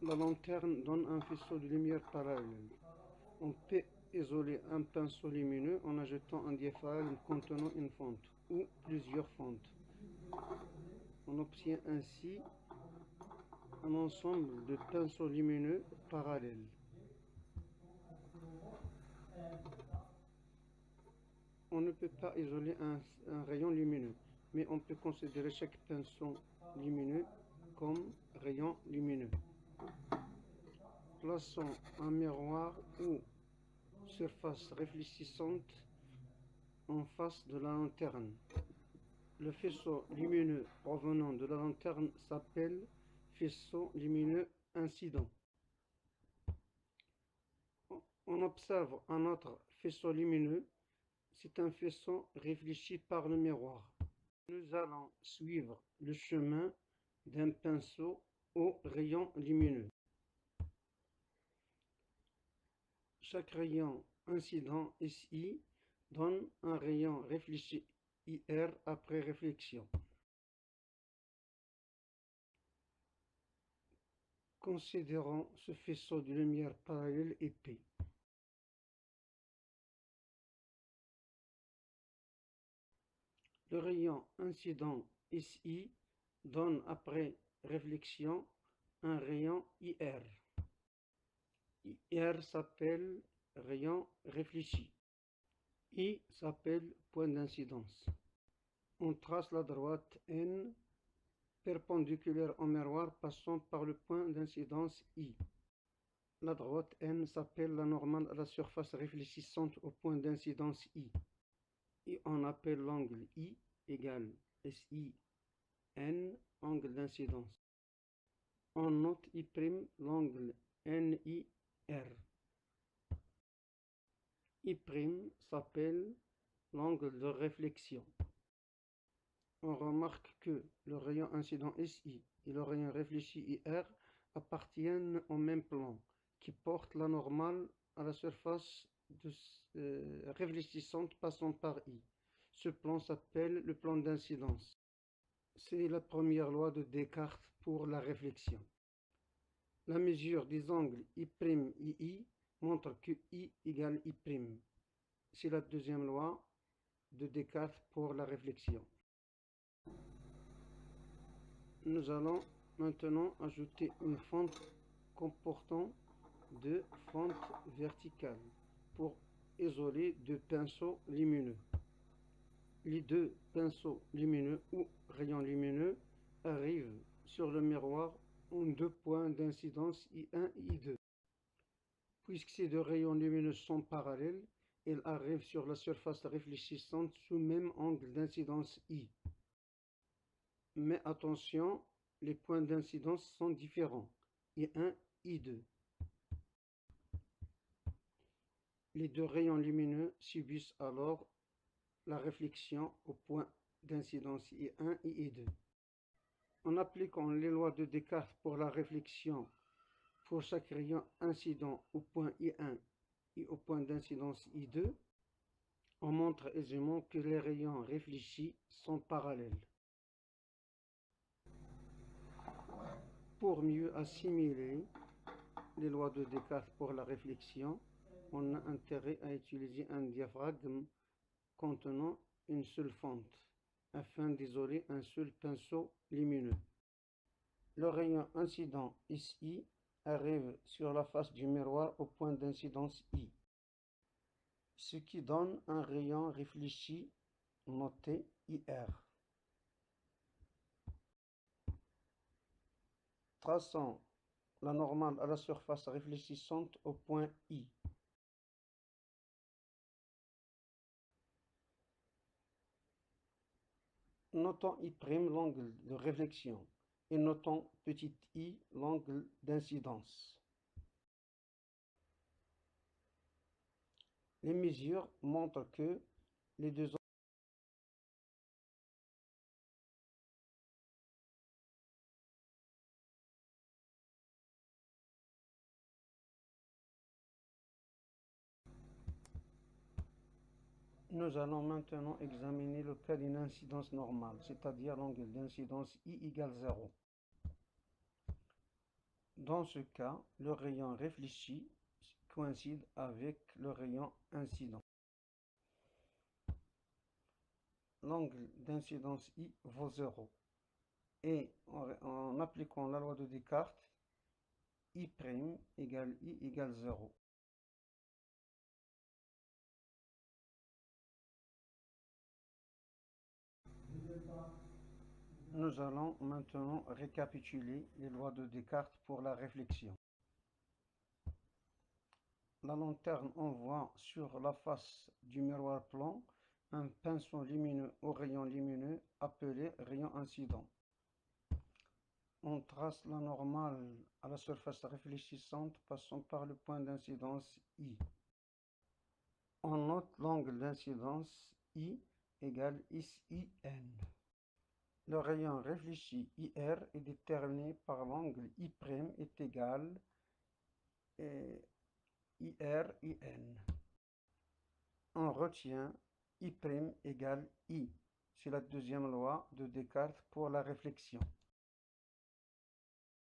La lanterne donne un faisceau de lumière parallèle. On peut isoler un pinceau lumineux en ajoutant un diaphragme contenant une fente ou plusieurs fentes. On obtient ainsi un ensemble de pinceaux lumineux parallèles. On ne peut pas isoler un rayon lumineux, mais on peut considérer chaque pinceau lumineux comme rayon lumineux. Plaçons un miroir ou surface réfléchissante en face de la lanterne. Le faisceau lumineux provenant de la lanterne s'appelle faisceau lumineux incident. On observe un autre faisceau lumineux, c'est un faisceau réfléchi par le miroir. Nous allons suivre le chemin d'un pinceau au rayon lumineux. Chaque rayon incident SI donne un rayon réfléchi IR après réflexion. Considérons ce faisceau de lumière parallèle épais. Le rayon incident SI donne après réflexion un rayon IR. IR s'appelle rayon réfléchi. I s'appelle point d'incidence. On trace la droite N perpendiculaire au miroir passant par le point d'incidence I. La droite N s'appelle la normale à la surface réfléchissante au point d'incidence I. Et on appelle l'angle I égale SI N, angle d'incidence. On note I' l'angle NIR. I' s'appelle l'angle de réflexion. On remarque que le rayon incident SI et le rayon réfléchi IR appartiennent au même plan, qui porte la normale à la surface réfléchissante passant par I. Ce plan s'appelle le plan d'incidence. C'est la première loi de Descartes pour la réflexion. La mesure des angles I', II montre que I égale I'. C'est la deuxième loi de Descartes pour la réflexion. Nous allons maintenant ajouter une fente comportant deux fentes verticales pour isoler deux pinceaux lumineux. Les deux pinceaux lumineux ou rayons lumineux arrivent sur le miroir en deux points d'incidence I1 et I2. Puisque ces deux rayons lumineux sont parallèles, ils arrivent sur la surface réfléchissante sous même angle d'incidence I. Mais attention, les points d'incidence sont différents, I1, I2. Les deux rayons lumineux subissent alors la réflexion au point d'incidence I1 et I2. En appliquant les lois de Descartes pour la réflexion pour chaque rayon incident au point I1 et au point d'incidence I2, on montre aisément que les rayons réfléchis sont parallèles. Pour mieux assimiler les lois de Descartes pour la réflexion, on a intérêt à utiliser un diaphragme contenant une seule fente, afin d'isoler un seul pinceau lumineux. Le rayon incident SI arrive sur la face du miroir au point d'incidence I, ce qui donne un rayon réfléchi noté IR. Traçons la normale à la surface réfléchissante au point I. Notons I' l'angle de réflexion et notons petit I l'angle d'incidence. Les mesures montrent que les deux Nous allons maintenant examiner le cas d'une incidence normale, c'est-à-dire l'angle d'incidence I égale 0. Dans ce cas, le rayon réfléchi coïncide avec le rayon incident. L'angle d'incidence I vaut 0. Et en appliquant la loi de Descartes, I' égale I égale 0. Nous allons maintenant récapituler les lois de Descartes pour la réflexion. La lanterne envoie sur la face du miroir plan un pinceau lumineux au rayon lumineux appelé rayon incident. On trace la normale à la surface réfléchissante passant par le point d'incidence I. On note l'angle d'incidence I égale IN. Le rayon réfléchi IR est déterminé par l'angle I' est égal IR/IN. On retient I' égale I. C'est la deuxième loi de Descartes pour la réflexion.